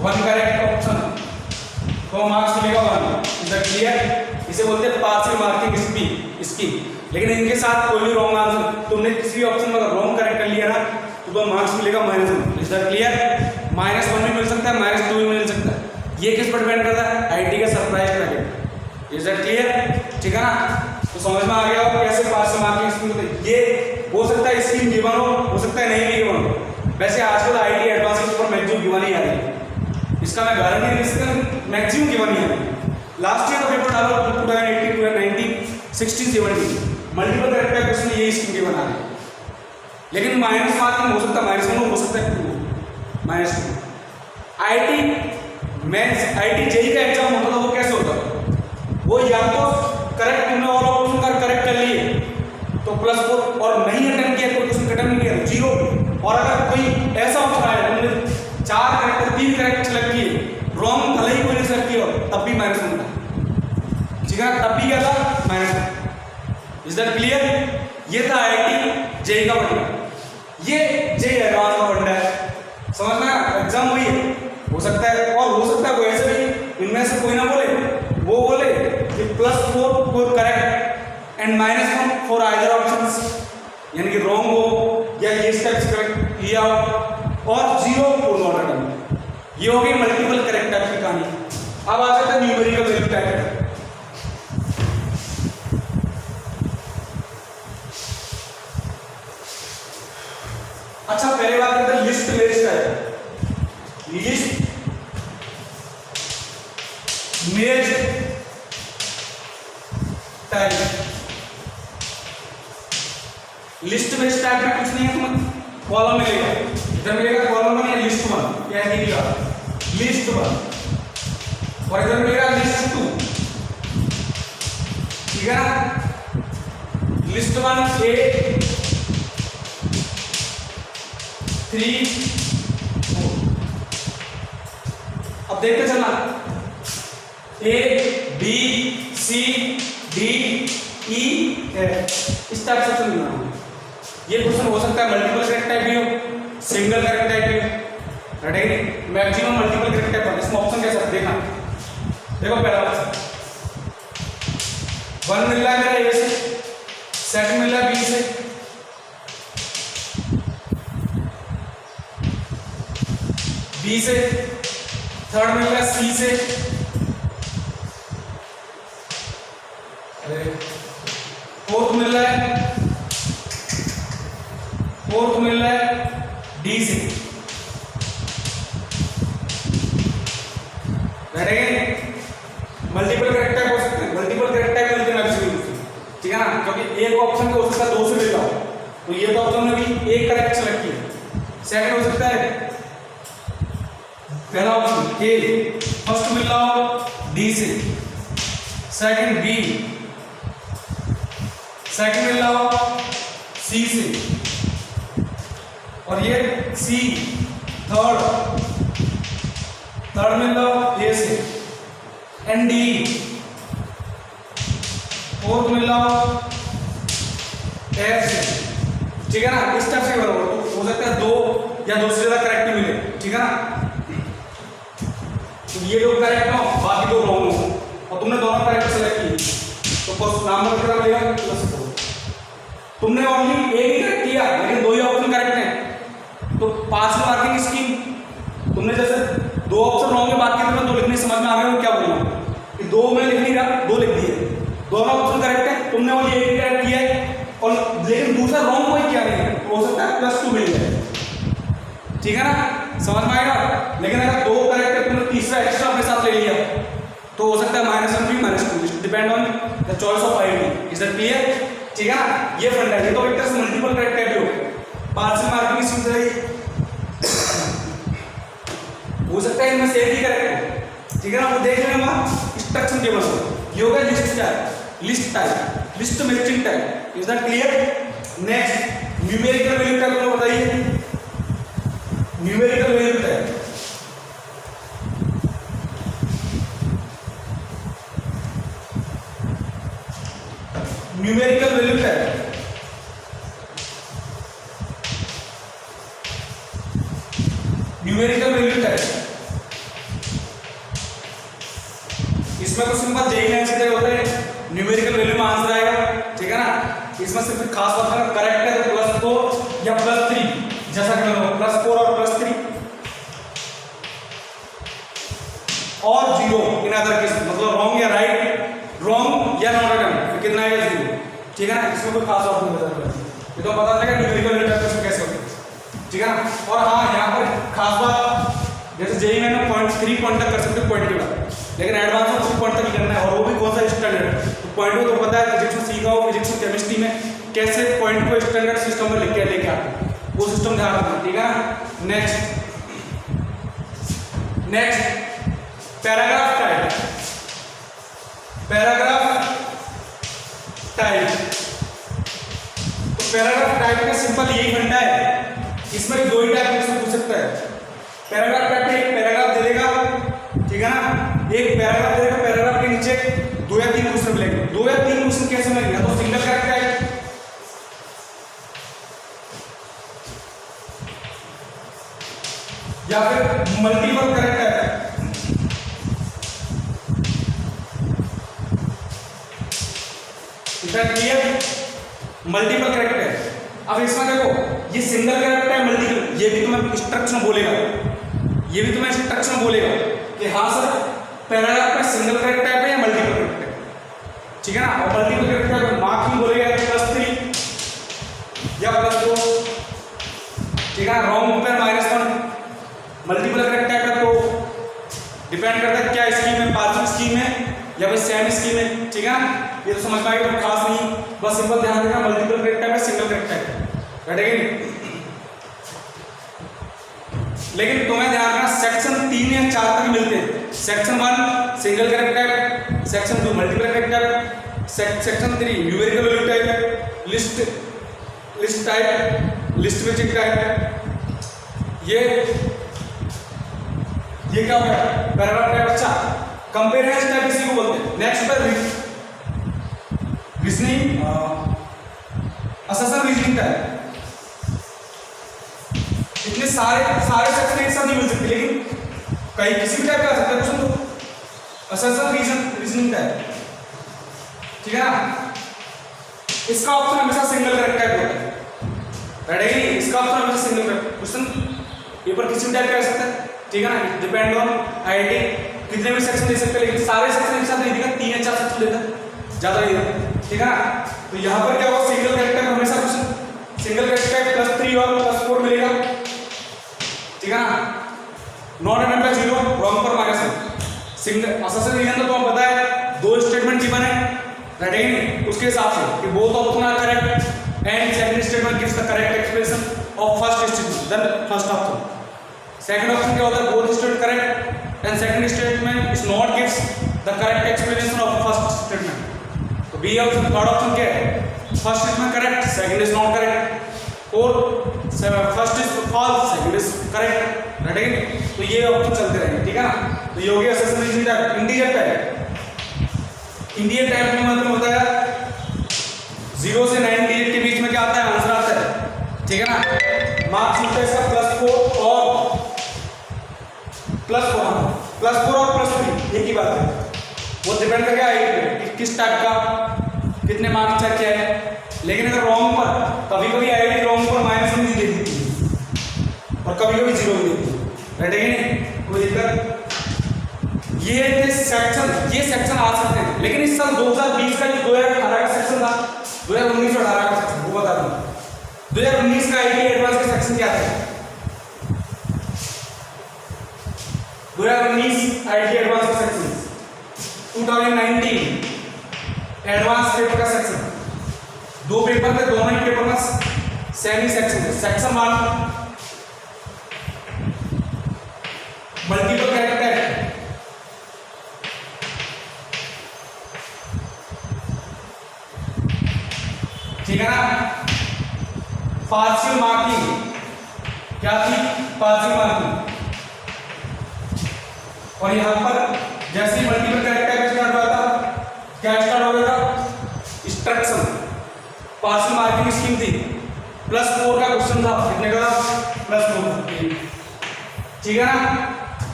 1 करेक्ट ऑप्शन तो मार्क्स मिलेगा 1। Is that clear? इसे बोलते हैं पार्शियल मार्किंग स्कीम। लेकिन इनके साथ कोई भी रॉन्ग आंसर, तुमने किसी भी ऑप्शन में अगर रॉन्ग करेक्ट कर लिया ना तो मार्क्स मिलेगा -1। Is that clear? -1 भी मिल सकता है, -2 भी मिल सकता है। ये किस पर डिपेंड करता है? आईटी का surprise packet. Is that clear? ठीक है ना? तो समझ में आ गया हो कैसे पार्शियल मार्किंग स्कीम होती है। ये हो सकता है स्कीम गिवन हो सकता है नहीं भी गिवन हो। वैसे आजकल आईटी एडवांस के ऊपर मैक्सिमम गिवन ही आ रही है, इसका मैं गारंटी नहीं दे सकता, मैक्सिमम गिवन ही आ रही है। लास्ट ईयर का पेपर डालो 2018 19 16 17 मल्टीपल करेक्ट का क्वेश्चन ये स्कीम गिवन आ रही है। लेकिन माइनस मार्किंग हो सकता है, -1 हो सकता है, -2 आईटी मेंस आईटी जेई का एग्जाम होता था वो कैसे होता, वो या तो करेक्ट तुमने और ऑप्शन का करेक्ट कर लिए तो +4 और नहीं अटेम्प्ट किया कोई क्वेश्चन अटेम्प्ट नहीं किया 0। और अगर कोई ऐसा ऑप्शन आया तुमने 4 करेक्ट 3 करेक्ट सेलेक्ट किए, रॉन्ग भले ही कोई नहीं सेलेक्ट किया तब भी -1 था, ठीक है, तब भी क्या था -1। Is that clear? ये था आईआईटी जेई का फंडा, ये जेई एडवांस का फंडा है। समझना एग्जाम वही है, हो सकता है और हो सकता है कोई ऐसे भी इनमें से कोई ना बोले, वो बोले कि +4 for correct and -1 for either options, यानी कि रॉन्ग हो या ये स्टेप्स करेक्ट किया हो और 0 फॉर नॉट अटेम्प्ट। ये हो गई मल्टीपल करेक्ट टाइप की कहानी। अब आ जाता है न्यूमेरिकल वैल्यू टाइप। अच्छा पहले बात करते हैं list merit type. List merit type, list merit type में कुछ नहीं है, तुम्हें कॉलम मिलेगा, इधर मिलेगा कॉलम 1 या लिस्ट 1 या मिलेगा लिस्ट 1 और इधर मिलेगा लिस्ट 2, ठीक है ना। लिस्ट 1 ए 3 4। अब देखते चलना A B C D E F, इस टाइप से चलना। ये क्वेश्चन हो सकता है मल्टीपल करेक्ट टाइप भी हो, सिंगल करेक्ट टाइप भी हो, right? Maximum multiple correct type हो। इसमें ऑप्शन कैसा देखना, देखो पहला ऑप्शन 1 मिल रहा है मेरा A से, सेकंड मिल रहा है B से, B से, थर्ड मिल रहा है C से, फोर्थ मिल रहा है D से, मल्टीपल करेक्ट टाइप हो सकते हैं, मल्टीपल करेक्ट टाइप मिलते हैं एक ऑप्शन को हो सकता है 2 से मिल रहा हो, तो ये तो ऑप्शन में भी एक करेक्ट सेलेक्ट किया। सेकंड हो सकता है पहला ऑप्शन ए, फर्स्ट मिल रहा हो डी से, सेकंड बी, सेकंड मिल रहा हो सी से, और ये सी थर्ड मिल रहा हो ए से, एंड डी फोर्थ मिल रहा हो एफ से। ठीक है ना, इस टाइप से बराबर तो हो सकता है 2 या 2 से ज्यादा करेक्ट मिले। ठीक है ना, तो ये दो करेक्ट हो, बाकी 2 रॉन्ग हो, और तुमने दोनों करेक्ट सेलेक्ट की, तो फर्स्ट नंबर कितना मिलेगा +4। तुमने ओनली एक ही करेक्ट किया लेकिन 2 ही ऑप्शन करेक्ट हैं, तो 5 मार्किंग स्कीम तुमने जैसे 2 ऑप्शन रॉन्ग है, बाकी तुम्हें 2 लिखने समझ में आ गया क्या बोलना कि 2 में लिख नहीं रहा, 2 लिख दिए, दोनों ऑप्शन करेक्ट है, तुमने ओनली एक ही करेक्ट किया है, और लेकिन दूसरा रॉन्ग कोई किया नहीं है, तो हो सकता है +2 मिल जाए। ठीक है ना, समझ में आएगा। लेकिन अगर 2 करेक्ट है, तुमने तीसरा एक्स्ट्रा अपने साथ ले लिया, तो हो सकता है -1 -2, depend on the choice of ID. Is that clear? ठीक है ना, ये फंडा है। तो वेक्टर्स मल्टीपल करेक्ट टाइप हो, पार्शियल मार्किंग स्कीम से हो सकता है इनमें से एक ही करेक्ट हो। ठीक है ना, वो देख लेंगे वहां इंस्ट्रक्शन टेबल हो, ये होगा list type, list matching type. Is that clear? Next numerical value type को बताइए। Numerical value type numerical value type numerical value type इसमें तो सिंपल जेई लाइन से होता है, न्यूमेरिकल वैल्यू में आंसर आएगा। ठीक है ना, इसमें सिर्फ खास बात है करेक्ट है तो +4 या +3, जैसा कि +4 और +3 और 0 इन अदर केस, मतलब रॉन्ग या राइट, रॉन्ग या नॉट अटेम्प्ट, कितना आएगा 0। ठीक है ना, इसमें कोई खास बात नहीं बता, ये तो पता चलेगा न्यूमेरिकल वैल्यू टाइप कैसे होता है। ठीक है ना, और हाँ यहाँ पर खास बात जैसे जेई में 0.3 पॉइंट तक कर सकते हो पॉइंट के बाद, लेकिन एडवांस में 2 पॉइंट तक करना है, और वो भी कौन सा स्टैंडर्ड, तो पॉइंट को तो पता है फिजिक्स में सीखा हो, फिजिक्स में केमिस्ट्री में कैसे पॉइंट को स्टैंडर्ड सिस्टम में लेके आते हैं, वो सिस्टम ध्यान रखना। ठीक है ना, next paragraph type. Paragraph type तो पैराग्राफ टाइप का सिंपल यही फंडा है, इसमें 2 ही टाइप से पूछ सकता है। पैराग्राफ टाइप में एक पैराग्राफ दे देगा, ठीक है ना, एक पैराग्राफ दे देगा, पैराग्राफ के नीचे 2 या 3 क्वेश्चन मिलेंगे। 2 या 3 क्वेश्चन कैसे मिलेंगे, तो सिंगल करेक्ट टाइप या फिर multiple correct type. Clear? Multiple correct है। अब इसमें देखो ये सिंगल करेक्ट है, मल्टीपल, ये भी तुम्हें इंस्ट्रक्शन बोलेगा, ये भी तुम्हें इंस्ट्रक्शन बोलेगा कि हाँ सर पैराग्राफ में सिंगल करेक्ट टाइप है या मल्टीपल करेक्ट है। ठीक है ना, और मल्टीपल करेक्ट टाइप मार्किंग बोलेगा +3 या +2। ठीक है, रॉन्ग पे -1। मल्टीपल करेक्ट टाइप है तो डिपेंड करता है क्या स्कीम है, पार्शियल स्कीम है या फिर सेम स्कीम है। ठीक है ना, ये तो समझ में आएगा, तो खास नहीं, बस सिंपल ध्यान देना मल्टीपल करेक्ट टाइप है, सिंगल करेक्ट टाइप है, नहीं? लेकिन तुम्हें ध्यान रखना सेक्शन 3 या 4 तक मिलते हैं। Section 1 single correct type, section 2 multiple correct type, section 3 numerical value type है, list type, list matching type. ये क्या हो गया, पैराग्राफ टाइप। अच्छा, कंपेरेंस टाइप इसी को बोलते हैं। नेक्स्ट पर रीजनिंग, असर्शन रीजनिंग टाइप। इतने सारे सेक्शन एक साथ नहीं मिल सकते, लेकिन कई किसी भी टाइप का आ सकता है क्वेश्चन, तो असर्शन रीजनिंग टाइप। ठीक है ना, इसका ऑप्शन हमेशा सिंगल करेक्ट टाइप होता है, राइट है? इसका ऑप्शन हमेशा सिंगल करेक्ट। क्वेश्चन पेपर किसी भी टाइप का आ सकता है, ठीक है ना, डिपेंड ऑन आईआईटी, कितने भी सेक्शन दे सकते हैं, लेकिन सारे सेक्शन एक साथ नहीं देगा, 3 या 4 सेक्शन देता है, ज्यादा नहीं देता। ठीक है ना, तो यहाँ पर क्या होगा, सिंगल करेक्ट टाइप हमेशा क्वेश्चन सिंगल करेक्ट टाइप +3 और +4 मिलेगा। ठीक है ना, नॉट अटेम्प्ट 0, रॉन्ग पर -1। सिंगल असर्शन रीजन तो तुम्हें पता है 2 स्टेटमेंट गिवन है, राइट है नहीं, उसके हिसाब से कि both option are correct and second statement gives the correct expression of first statement, then first option. Second option क्या होता है, both statement correct and second statement is not gives the correct explanation of first statement. तो B option, third option क्या है, first statement correct second is not correct, और first is false second is correct, right है। तो ये option चलते रहेंगे, ठीक है ना। तो ये हो गया assessment type. Integer type, integer type में मतलब होता है 0 से 9 डिजिट के बीच में क्या आता है, आंसर आता है, ठीक है ना। मार्क्स होता है इसका +4 और +4 और +3 एक ही बात है, वो डिपेंड करके आएगी कि किस टाइप का कितने मार्क्स चेक किया है। लेकिन अगर रॉन्ग पर, कभी कभी आईडी रॉन्ग पर -1 भी दे देती है और कभी कभी 0 भी देती है, राइट है कि नहीं, कोई दिक्कत। ये सेक्शन आ सकते हैं, लेकिन इस साल 2020 का जो 2018 का सेक्शन था, 2019 और 18 का सेक्शन, वो बता दूं 2019 का आईटी एडवांस का सेक्शन क्या था, 2019 आईटी एडवांस का सेक्शन, 2019 एडवांस पेपर का सेक्शन, 2 पेपर थे, दोनों ही पेपर में सेमी सेक्शन थे। सेक्शन 1 मल्टीपल कैरेक्टर, ठीक है ना। पार्शियल मार्किंग क्या थी, पार्शियल मार्किंग, और यहां पर जैसे ही मल्टीपल कैरेक्टर स्टार्ट हुआ था, क्या स्टार्ट हो गया था, इंस्ट्रक्शन। पार्शियल मार्किंग स्कीम थी, +4 का क्वेश्चन था, कितने का था, +4, ठीक है ना।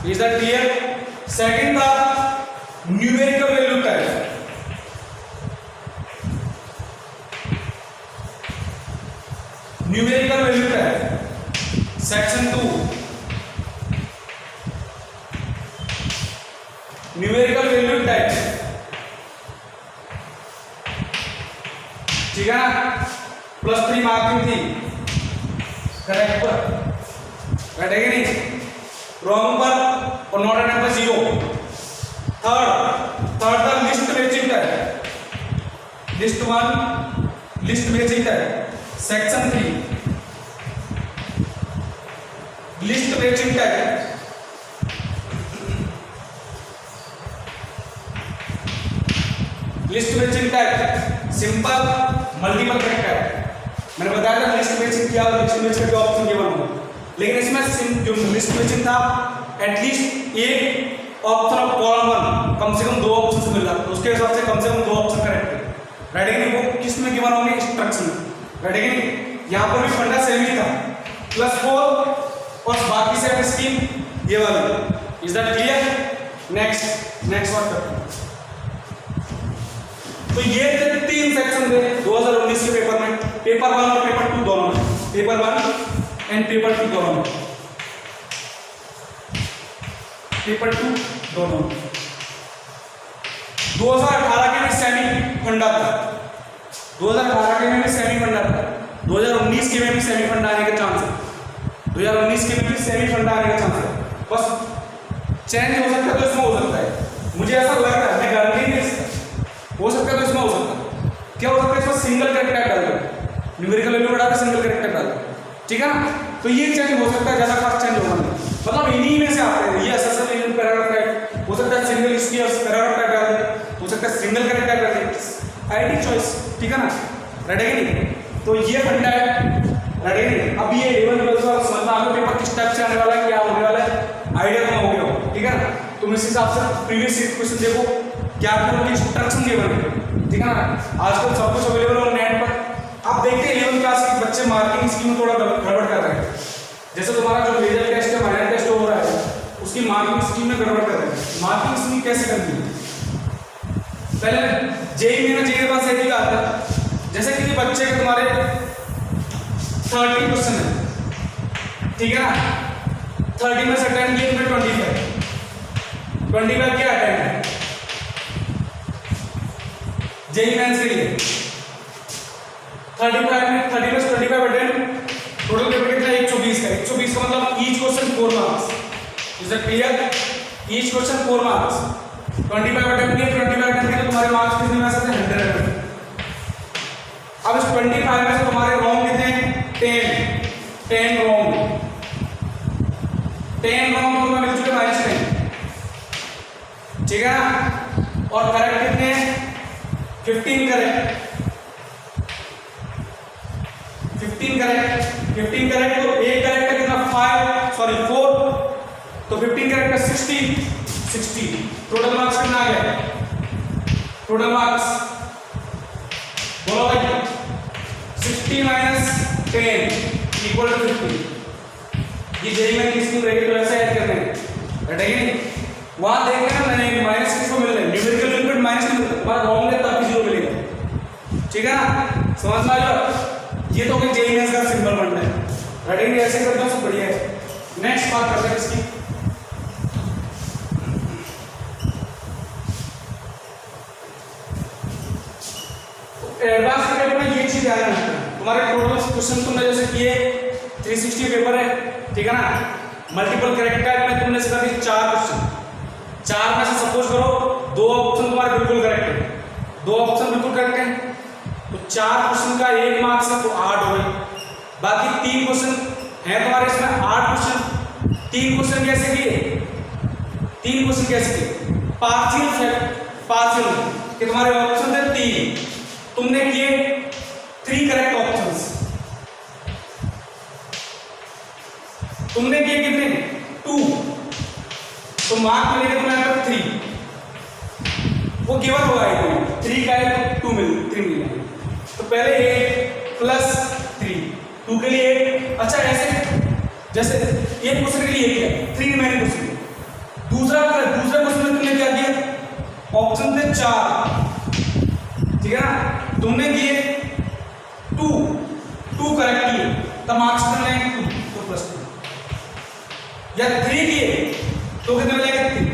Is that clear. सेकंड था numerical value type, numerical value type, section 2 numerical value type, ठीक है ना। +3 मार्किंग थी, करेक्ट पर, राइट है कि नहीं, रॉन्ग पर और नॉट एट नंबर 0। थर्ड था list matching type, list 1 list matching type, section 3 list matching type, list matching type simple multiple character. मैंने बताया था लिस्ट मैचिंग क्या, लिस्ट मैचिंग का ऑप्शन गिवन होगा, लेकिन इसमें जो लिस्ट मैचिंग था एटलीस्ट एक ऑप्शन ऑफ कॉलम 1 कम से कम 2 ऑप्शन मिल रहा है, उसके हिसाब से कम 2 ऑप्शन करेक्ट है, राइट है कि नहीं। वो किस में गिवन होंगे, इंस्ट्रक्शन में, राइट है कि नहीं। यहाँ पर भी फंडा सेम ही था, +4 और बाकी से स्कीम ये वाली। Is that clear. Next work करते हैं। तो ये थे 3 सेक्शन थे 2019 के पेपर में, पेपर 1 और पेपर 2 दोनों में, पेपर 1 एंड पेपर 2 दोनों में, पेपर 2 दोनों में। 2018 के में सेमी फंडा था, 2018 के में भी सेमी फंडा था, 2019 के में भी सेमी फंडा आने का चांस है, 2019 के में भी सेमी फंडा आने का चांस है। बस चेंज हो सकता है तो इसमें हो सकता है, मुझे ऐसा लग रहा है, मैं गारंटी नहीं दे, हो सकता है तो इसमें हो सकता है। क्या हो सकता है, इसमें सिंगल कैरेक्टर डाल दो, न्यूमेरिकल वैल्यू बढ़ा के सिंगल कैरेक्टर डाल दो, ठीक है ना। तो ये चेंज हो सकता है, ज़्यादा फास्ट चेंज होगा नहीं, मतलब इन्हीं में से आते हैं। ये एसएसएल यूनियन पैराग्राफ टाइप हो सकता है, सिंगल स्पीयर पैराग्राफ टाइप डाल दे, हो सकता है सिंगल कैरेक्टर डाल दे, आईडी चॉइस, ठीक है ना, राइट है कि नहीं। तो ये फंडा है, राइट है कि नहीं। अब ये 11 12 का समझना आपको पेपर किस टाइप से आने वाला है, क्या होने वाला है, आइडिया कम हो गया, ठीक है ना। तुम इस हिसाब से प्रीवियस क्वेश्चन देखो, क्या आपको इंस्ट्रक्शन गिवन है, ठीक है ना। आजकल सब कुछ अवेलेबल है नेट पर। आप देखते हैं 11th क्लास के बच्चे मार्किंग स्कीम में थोड़ा गड़बड़ कर रहे हैं। जैसे तुम्हारा जो मेजर टेस्ट है, माइनर टेस्ट हो रहा है, उसकी मार्किंग स्कीम में गड़बड़ कर रहे हैं। मार्किंग स्कीम कैसे करनी है, पहले जेई में ना जेई के पास एक ही कहा था, जैसे कि बच्चे के तुम्हारे 30 क्वेश्चन है, ठीक है ना, 30 में से 10 किए तुम्हें 25 क्या अटेंड है जेई मेंस के लिए, 35 में 30 में से 25 अटेंड, टोटल पेपर कितना 120 का, 120 का मतलब each question 4 marks. Is that clear, each question 4 marks, 25 attend किए, 25 अटेंड किए तो तुम्हारे मार्क्स कितने आ सकते हैं, 100। ठीक है ना। और करेक्ट कितने हैं? 15 करेक्ट, 15 करेक्ट, 15 करेक्ट। तो एक करेक्ट का कितना 4, तो 15 करेक्ट का 60। टोटल मार्क्स कितना आ गया? टोटल मार्क्स बोलो भाई, 60 - 10 = 50। ये जेई में किसकी ब्रैकेट तो ऐसे ऐड करने हैं, रटेंगे वहां देख लेना मैंने माइनस किसको मिल रहा है, न्यूमेरिकल इनपुट माइनस नहीं मिलता, पर रॉन्ग है तब भी 0 मिलेगा, ठीक है ना। समझ में आया? ये तो कोई जेई में का सिंबल बनना है, रटेंगे ऐसे करते हो सब बढ़िया है। नेक्स्ट बात करते हैं इसकी, एडवांस पेपर में ये चीज ध्यान रखना, तुम्हारे टोटल क्वेश्चन तुमने जैसे किए 360 पेपर है, ठीक है ना। मल्टीपल करेक्ट टाइप में तुमने इसका 4 क्वेश्चन, 4 में से सपोज करो 2 ऑप्शन तुम्हारे बिल्कुल करेक्ट है, 2 ऑप्शन बिल्कुल करेक्ट है, तो 4 क्वेश्चन का 1 मार्क्स है, तो 8 हो गए। बाकी 3 क्वेश्चन है तुम्हारे इसमें 8 क्वेश्चन। 3 क्वेश्चन कैसे किए? 3 क्वेश्चन कैसे किए? पार्शियल कि तुम्हारे ऑप्शन थे 3, तुमने किए 3 करेक्ट ऑप्शंस, तुमने किए कितने? 2, तो मार्क मिलेगा तुम्हें यहाँ पर 3, वो केवल होगा 3 का है तो 3 मिलेगा। तो पहले 8 + 3, 2 के लिए 8। अच्छा ऐसे जैसे एक क्वेश्चन के लिए 1 किया, 3 रिमेनिंग क्वेश्चन। दूसरा क्वेश्चन में तुमने क्या किया? ऑप्शन थे 4, ठीक है ना, तुमने किए 2 करेक्ट किए, तब मार्क्स कितने मिलेंगे? 2 + 2। या 3 किए तो कितने मिलेंगे? 3।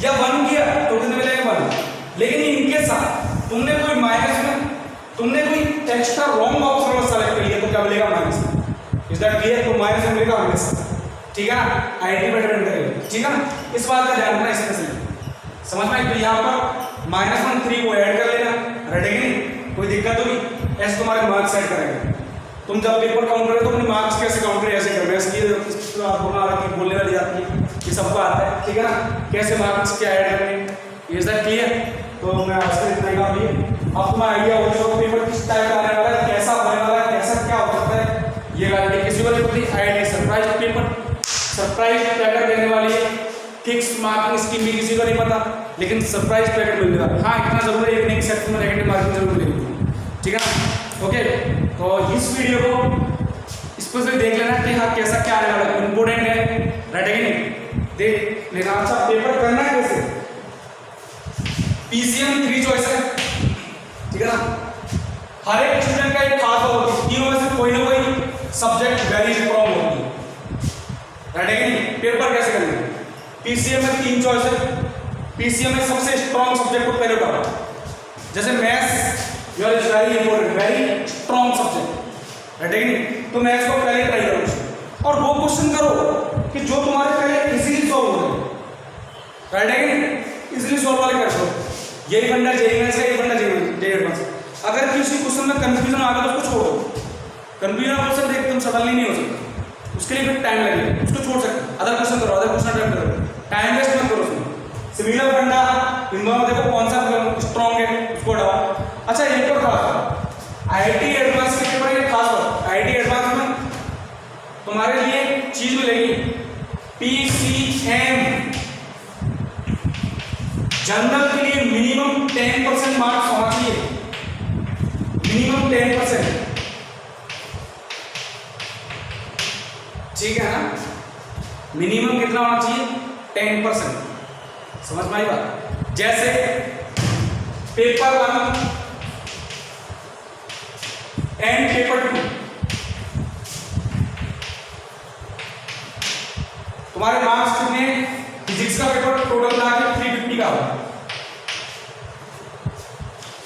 या 1 किया तो कितने मिलेंगे? 1। लेकिन इनके साथ तुमने कोई माइनस में तुमने कोई एक्स्ट्रा रॉन्ग ऑप्शन सेलेक्ट कर लिया तो क्या मिलेगा? माइनस। Is that clear? तो माइनस मिलेगा हमेशा, ठीक है ना, आईटी पे डिपेंड करेगा, ठीक है ना। इस बात का ध्यान रखना, इसमें समझ में। तो यहाँ पर -1 3 को ऐड कर लेना, रटेंगे नहीं, कोई दिक्कत होगी ऐसे तुम्हारे मार्क्स ऐड करेंगे। तुम जब पेपर काउंट करोगे तो अपने मार्क्स कैसे काउंट करें, ऐसे करना है। इसलिए आपको बोलने वाली आती है, ये सबको आता है, ठीक है ना, कैसे मार्क्स क्या ऐड करने। Is that clear? तो मैं आपसे इतना ही काम लिए, अब तुम्हें आइडिया हो जाएगा पेपर किस टाइप का आने वाला है, कैसा होने वाला है, कैसा क्या हो सकता है, ये गारंटी किसी को नहीं पता। ID surprise paper, surprise packet देने वाली है, फिक्स मार्किंग स्कीम भी किसी को नहीं पता, लेकिन सरप्राइज पैकेट मिलेगा। हाँ इतना जरूर है, एक नहीं सेक्शन में नेगेटिव मार्किंग जरूर मिलेगी, ठीक है ना। ओके, तो इस वीडियो को स्पेशली देख लेना कि हाँ कैसा क्या आने वाला है, इंपोर्टेंट है, रटेंगे नहीं, देख लेना। अच्छा पेपर करना है कैसे? पीसीएम 3 चॉइस है, ठीक है ना। हर एक स्टूडेंट का एक खास होती है, तीनों में से कोई ना कोई सब्जेक्ट वेरी स्ट्रॉन्ग होती है, रटेंगे नहीं। पेपर कैसे करेंगे? पीसीएम में 3 चॉइस है, पीसीएम में सबसे स्ट्रॉन्ग सब्जेक्ट को पहले उठाओ, जैसे maths your is very important, very strong subject, रटेंगे नहीं, तो मैथ्स को पहले ट्राई करो और वो क्वेश्चन करो कि जो तुम्हारे पहले इजीली सॉल्व हो जाए, रटेंगे नहीं, इजीली सॉल्व वाले कर दो। यही फंडा जेईई मेंस का, यही फंडा जेईई एडवांस। अगर किसी क्वेश्चन में कंफ्यूजन आ गया तो उसको छोड़ो, कंफ्यूजन क्वेश्चन एकदम सडनली नहीं हो सकता, उसके लिए फिर टाइम लगेगा, उसको छोड़ सकते, अदर क्वेश्चन करो, अदर क्वेश्चन अटेम्प्ट करो, टाइम वेस्ट मत करो उसमें। सिमिलर फंडा इन दोनों देखो कौन सा स्ट्रॉन्ग है उसको हटाओ। अच्छा एक और खास आईआईटी एडवांस के पेपर एक खास बात, आईआईटी एडवांस में तुम्हारे लिए चीज मिलेगी पीसीएम जनरल के लिए मिनिमम 10% मार्क्स होना चाहिए, मिनिमम 10%, ठीक है ना। मिनिमम कितना होना चाहिए? 10%। समझ में आई बात? जैसे पेपर 1 एंड पेपर 2 तुम्हारे मार्क्स कितने? फिजिक्स का पेपर टोटल मिला के 350 का होगा,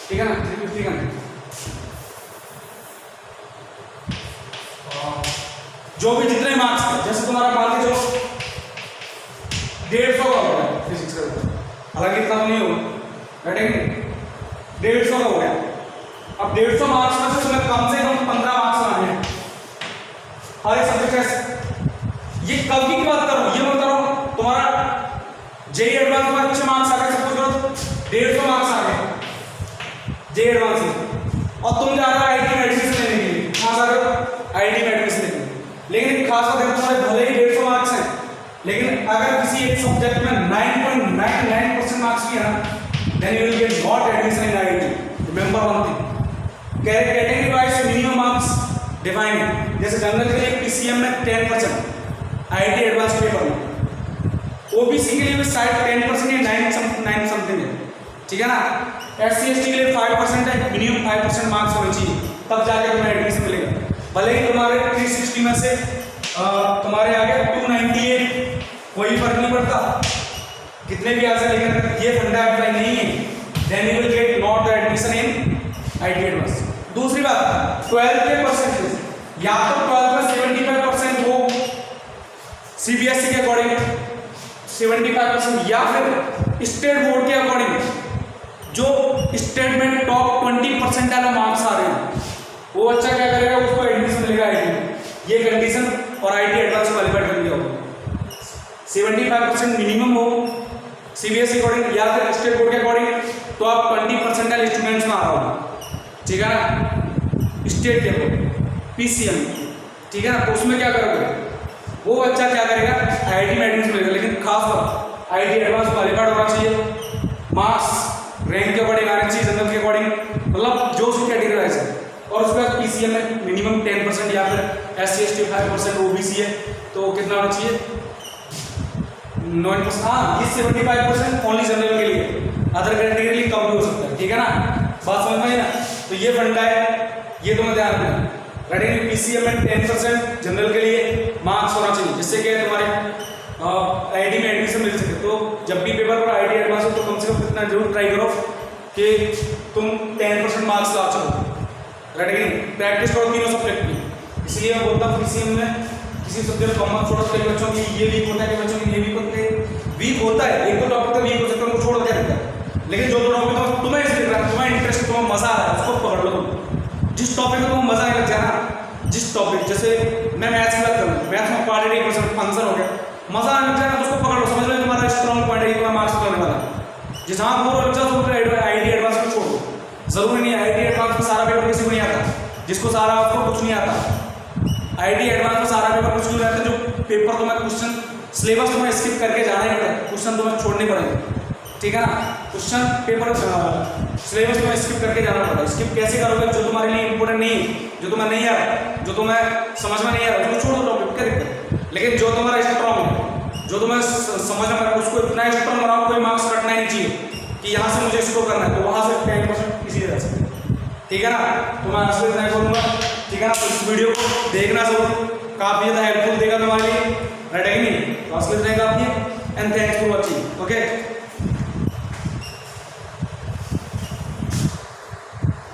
ठीक है ना, 350 का नहीं। जो भी जितने मार्क्स है, जैसे तुम्हारा मान के चलो 150 का होगा फिजिक्स का पेपर, हालांकि इतना नहीं होगा, रटेंगे 150 का हो गया। अब 150 मार्क्स में से तुम्हें कम से कम 15 मार्क्स लाने हैं हर एक सब्जेक्ट का। ये कल की बात करो, ये मत करो तुम्हारा जे एडवांस में अच्छे मार्क्स आ गए, सपोज करो 150 मार्क्स आ गए जे एडवांस में, और तुम जा रहे हो आईटी में एडमिशन लेने के लिए, कहाँ जा रहे हो आईटी में एडमिशन लेने के लिए, लेकिन खास बात है तुम्हारे भले ही 150 मार्क्स हैं, लेकिन अगर किसी एक सब्जेक्ट में 9.99% मार्क्स भी है ना, then you will get not admission in IIT. Remember one thing. Category wise minimum marks defined. जैसे जनरल के लिए PCM में 10%, IIT एडवांस पेपर में, OBC के लिए भी शायद 10% या 9 समथिंग है, ठीक है ना। SC ST के लिए 5% है, मिनिमम 5% मार्क्स होने चाहिए, तब जाके तुम्हें एडमिशन मिलेगा। भले ही तुम्हारे 360 में से तुम्हारे आ गए 298, कोई फर्क नहीं पड़ता, कितने भी आ जाए, लेकिन ये फंडा अप्लाई नहीं है, then you will get not the admission in IIT advance. दूसरी बात 12th के परसेंटेज, या तो 12th में 75% हो सीबीएसई के अकॉर्डिंग 75%, या फिर स्टेट बोर्ड के अकॉर्डिंग जो स्टेट में टॉप 20% वाला मार्क्स आ रहे हैं, वो बच्चा क्या करेगा, उसको एडमिशन मिलेगा आईटी। ये कंडीशन और आईटी एडवांस क्वालिफाइड कर दिया हो, 75% मिनिमम हो सीबीएसई अकॉर्डिंग या फिर स्टेट बोर्ड के अकॉर्डिंग, तो आप 20% वाले स्टूडेंट्स में आ रहा हो, ठीक है ना, स्टेट के पीसीएम, ठीक है ना। तो उसमें क्या करोगे, वो बच्चा क्या करेगा, आईआईटी में एडमिशन मिलेगा, लेकिन खास बात आईआईटी एडवांस क्वालिफाइड होना चाहिए, मार्क्स रैंक के अकॉर्डिंग आने चाहिए, जनरल के अकॉर्डिंग, मतलब जो उसकी कैटेगरी वाइज है, और उसके बाद पीसीएम में मिनिमम 10% या फिर SC ST 5% OBC है, तो कितना होना चाहिए 9%। हाँ, ये 75% ओनली जनरल के लिए, अदर कैटेगरी के लिए कम भी हो सकता है, ठीक है ना, बात समझ में ना। तो ये फंडा है, ये तुम्हें ध्यान रखना। रेडी, पीसीएम में 10% जनरल के लिए मार्क्स होना चाहिए, जिससे कि तुम्हारे आईआईटी में एडमिशन मिल सके। तो जब भी पेपर पर आईआईटी एडवांस हो तो कम से कम इतना जरूर ट्राई करो कि तुम 10% मार्क्स ला सको। रेडी, प्रैक्टिस करो तीनों सब्जेक्ट की। इसलिए मैं बोलता हूँ पीसीएम में किसी सब्जेक्ट कम मार्क्स छोड़ो, कई बच्चों की ये वीक होता है, कई बच्चों की ये वीक होता है, एक दो टॉपिक तो वीक हो सकता है, उनको छोड़ क्या रहता है, लेकिन जो दो टॉपिक तुम्हें इसलिए रहा है, तुम्हें इंटरेस्ट, तुम्हें मजा आ रहा है, उसको पकड़ लो तुम। जिस टॉपिक में तुम्हें मजा आने लग जाए ना, जिस टॉपिक, जैसे मैं मैथ्स की बात करूँ, मैथ्स में क्वाड्रेटिक इक्वेशन फंक्शन हो गया, मजा आने लग जाए ना, तो उसको पकड़ लो, समझ लो तुम्हारा स्ट्रॉन्ग पॉइंट है, तुम्हारा मार्क्स करने वाला। जिस हाँ बोर लग जाओ तो आईआईटी एडवांस को छोड़ दो, जरूरी नहीं आईआईटी एडवांस में सारा पेपर किसी को नहीं आता, जिसको सारा आपको कुछ नहीं आता। आईआईटी एडवांस में सारा पेपर कुछ नहीं रहता, जो पेपर तुम्हें क्वेश्चन सिलेबस तुम्हें स्किप करके जाना ही पड़ेगा, क्वेश्चन तुम्हें छोड़ने पड़ेंगे, ठीक है ना। क्वेश्चन पेपर सिलेबस तुम्हें स्किप करके जाना पड़ेगा। स्किप कैसे करोगे, जो तुम्हारे लिए इंपॉर्टेंट नहीं है, जो तुम्हें नहीं आ रहा, जो तुम्हें समझ में नहीं आ रहा, उसको छोड़ दो टॉपिक, क्या दिक्कत। लेकिन जो तुम्हारा स्ट्रॉन्ग है, जो तुम्हें समझ में, उसको इतना स्ट्रॉन्ग बनाओ, कोई मार्क्स कटना ही नहीं चाहिए कि यहाँ से मुझे स्कोर करना है, तो वहाँ से 10% किसी रह सकते, ठीक है ना। तो मैं आंसर ट्राई करूँगा, ठीक है ना। तो इस वीडियो को देखना जरूर, काफ़ी ज़्यादा हेल्पफुल देगा तुम्हारे लिए, राइट है कि नहीं। तो आंसर ट्राई काफ़ी है, and thanks for watching, okay.